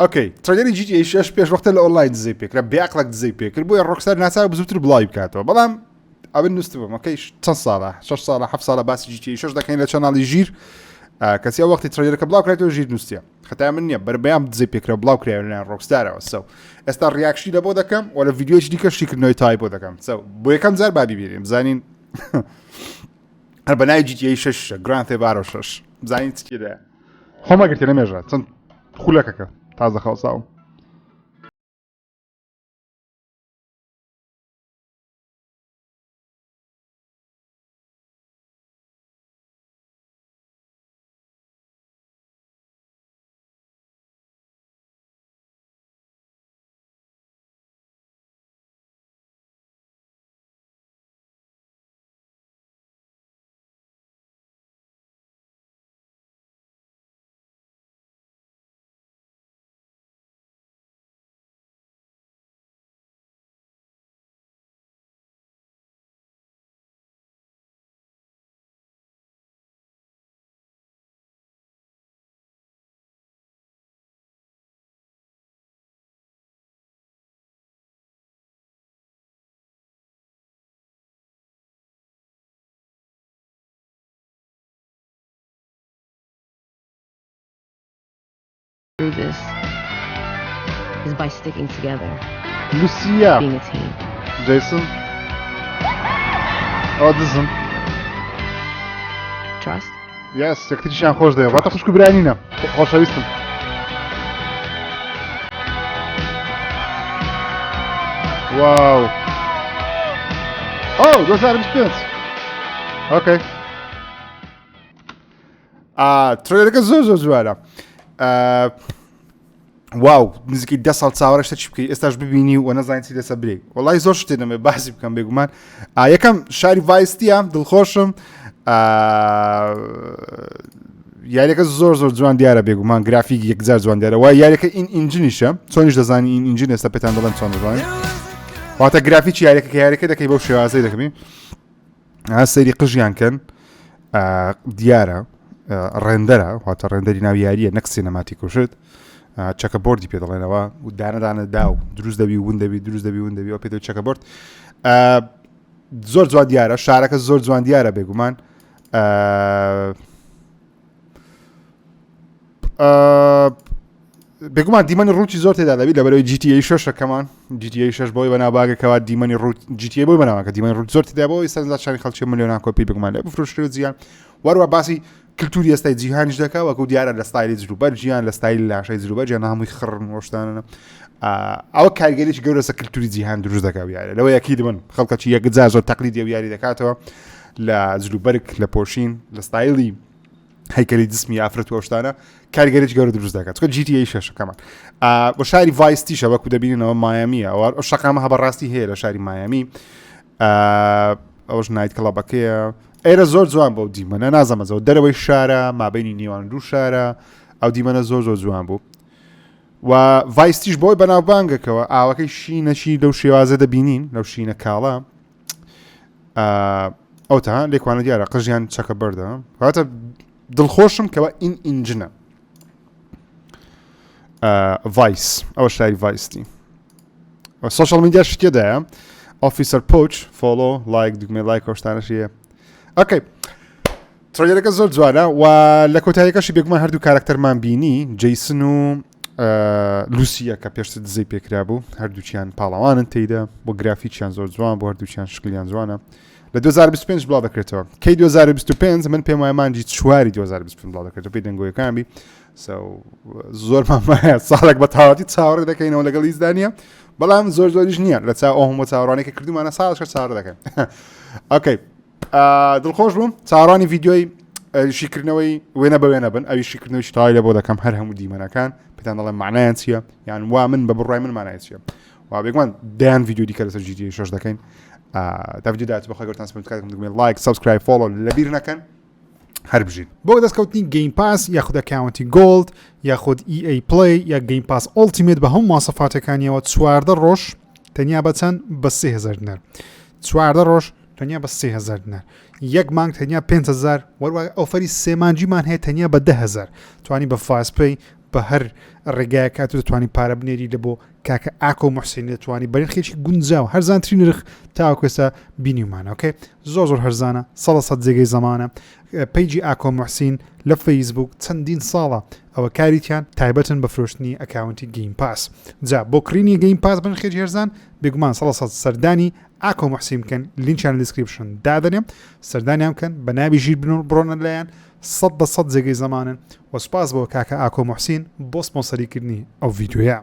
اوكي تريلری جی تی ای 6 پێش وەختە لە ئۆنلاین دزەی پێکرا بێعقڵک دزەی پێکرد بۆیە ڕۆکستار ناچاو بزووتر بڵاوی بکاتەوە بەڵام ئەوە نووسبم ئەوکەی چەند ساڵە 6 ساڵە 7 ساڵە باسی جی تی ای 6 دەکەین لە چەناڵی ژیر کەسی ئەو وەختی ترەیلەکە بڵاو کرێتەوە ژیر نووسە خەتای من نییە بەربەیان دزەی پێکرا بڵاو کراوە لەلایەن ڕۆکستارەوە سەو ئێستا ڕیاکشی لە بۆ دەکەم و لە ڤیدیۆیەکی دیکە شتیکردنەوەی تای بۆ دەکەم سەو بۆ یەکەم جار با بیبینیم بزانین هەر بەناوی جی تی ای 6 گراند تێف ئۆتۆ 6 بزانین چ تێدایە خۆمەگرتێ لەمێژە چەند خولەکەکە تازە خەڵساوم through this is by sticking together, لوسیا being a team. جیسن ئەوە دزم Trust? یاس یەکتریشیان خۆش دەوێت واتە خوشک و برانینە خۆشەویستم واو ئەو 2025 ئۆکەی ترێلەکە زۆر جوانە واو نزیکەی 10 ساڵ چاوەڕێشتە چی بکەی ئێستاش ببینی و نەزانین چی لەسەر برێ وەڵای زۆر شتێ دەمێ باسی بکەم بێگومان یەکەم شاری ڤایستیە دڵخۆشم یاریەکە زۆر جوان دیارە بێگومان گرافیک یەکجار جوان دیارە وای یاریەکە ئین ئینجینیشە چۆنیش دەزانی ئین ئینجین ئێستا پێتان دەڵێن چۆن دەزانین واتە گرافیکی یاریەکە کە یاریەکە دەکەی بەو شێوازەی دەکەمی سەیری قژیان کەن دیارە ڕێندەرە واتە ڕێندەری ناو یاریە نەک سینەماتی کوشت چەکە بۆردی پێ دەڵێنەوە و دانەدانە دا و دروست دەبی ون دەبی دروست دەبی ون دەبی ئەو پێ چەکە بۆرد زۆر جوان دیارە شارەکە زۆر جوان دیارە بێگومان بێگومان دیمەنی ڕووی زۆر تێدا دەبی لەبەرەوەی جی تی ای 6ەکەمان جی تی ای 6 بۆی بەناوباگەکەوە دیمەنی ڕوو جی تی ای بۆی بەناوەکە دیمەنی ڕووی زۆر تێدا بۆی سەرنجشانی خەڵکی ملیۆنان کۆپی بگومان لێ بفرۆشتەوە جیان وەروە باسی کللتوری ئێستای جیهانیش دەکا وەکو دیارە لە ستایلی جلوبەر ژیان لە ستایلی لاشای جلوبەر جیان هەمووی خڕن وەشتانە ئەوە کارگەریی گەورە سە کللتوری جیهان دروست دەکا یارە لەوە یەکی دەبن خەڵکەکی یەکجار زۆر تەقلیدی و یاری دەکاتەوە لە جلوبەرگ لە پۆشین لە ستایلی هەیکەلی جسمی ئافرەت وەشتانە کارگەریی گەورە دروست دەکات چکە جی تی ای 6ەکەمان بۆ شاری ڤایستیشە وەکو دەبینەوە مایامیە ئەو شەقامە هەبەڕاستی هەیە لە شاری مایامی ئەوش نایت کڵەبەکەیە ئێرە زۆر جوان بۆ دیمەنە نازەمەزەوە دەرەوەی شارە مابینی نێوان دوو شارە ئەو دیمەنە زۆر جوان بوو و ڤایستیش بۆی بەناوبانگەکەوە ئاوەکەی شینەشی لەو شێوازە دەبینین لەو شینە کاڵە ئەو تا لێکوانە دیارە قژیان چەکە بەردە واتە دڵخۆشم کەەوە ئین ئینجنە ڤایس ئەوە شاری ڤایستی سوشال میدیا شتێدایە ئۆفیسەر پۆچ فۆلۆ لایک دوگمێ لایک ئەوشتانەشیە ئۆکەی ترۆلەکە زۆر جوانە و لە کۆتاییەکەشی بێگومان هەردوو کارکتەرمان بینی جەیسن و لوسیە کە پێشتر دزەی پێکرا بوو هەردووچیان پاڵەوانن تێیدا بۆ گرافیکیان زۆر جوان بۆ هەردووچیان شکلیان جوانە لە 2025 بڵاو دەکرێتەوە کەی 2025 من پێم وایە مانجی چواری 2025 بڵاو دەکرێتەوە پێی دەنگۆیەکان زۆرمان وایە ساڵێک بە تاواتی چاوەڕێ دەکەینەوە لەگەڵ هیچدانە بەڵام زۆریش نییە لە چا ئەو هەموو چاوەڕانێکە کردومانە ساڵش چاوەڕێ دەکەین ئۆکەی دڵخۆش بووم چاوەڕانی ڤیدیۆی شیکردنەوەی وێنە بە وێنە بن ئەوی شیکردنەوەی شتای لە بۆ دەکەم هەر هەموو دیمەنەکان پێتان دەڵێم معنایان چییە یان وا من بە بڕای من مانای چییە وا بێگومان دەیان ڤیدیۆ دیکە لەسەر جی تی ای 6 دەکەین تا ڤیدیۆ داات بەخوای گەورتان سپێم بکاتم دەگوێن لایک سابسکرایب فۆلۆ لەبیر نەکەن هەر بژین بۆ دەستکەوتنی گەیم پاس یاخود ئەکاونتی گۆڵد یاخود EA پڵی یا گەیم پاس ئۆڵتیمێت بە هەموو ماسەفاتەکانیەوە 14 ڕۆژ تەنیا بەچەند بە 3000 دینار 14 ڕۆژ تەنیا بە 3000 دینار یەک مانگ تەنیا 5000 وەروە ئۆفەری سێ مانجیمان هەیە تەنیا بە 10000 توانی بە فاست پێی بە هەر ڕێگایە کات و دەتوانانی پارە بنێری لە بۆ کاکە ئاکۆ محسینی دەتوانانی بەرخێکی گونجاو هەرزانترین نرخ تاوەکوێستا بینیمانە ئۆکەی زۆر هەرزانە 100 جێگەی زمانە پیجی ئاکۆ محسین لە فەیسبوک چەندین ساڵە ئەوە کاریتیان تایبەتن بە فرۆشتنی ئەکاونتی گەیم پاس جا بۆ کڕینی گەیم پاس بنخێکی هەرزان بێگومان 100 سەردانی ئاکۆ محسین بکەن لینکیان دیسکریپشن دادەنێم سەردانیان بکەن بە ناوی ژیر بڕۆنە لایەن 100 جێگەی زمانن و سپاس بۆ کاکە ئاکۆ محسین بۆ سپۆنسەریکردنی ئەو ڤیدیۆیە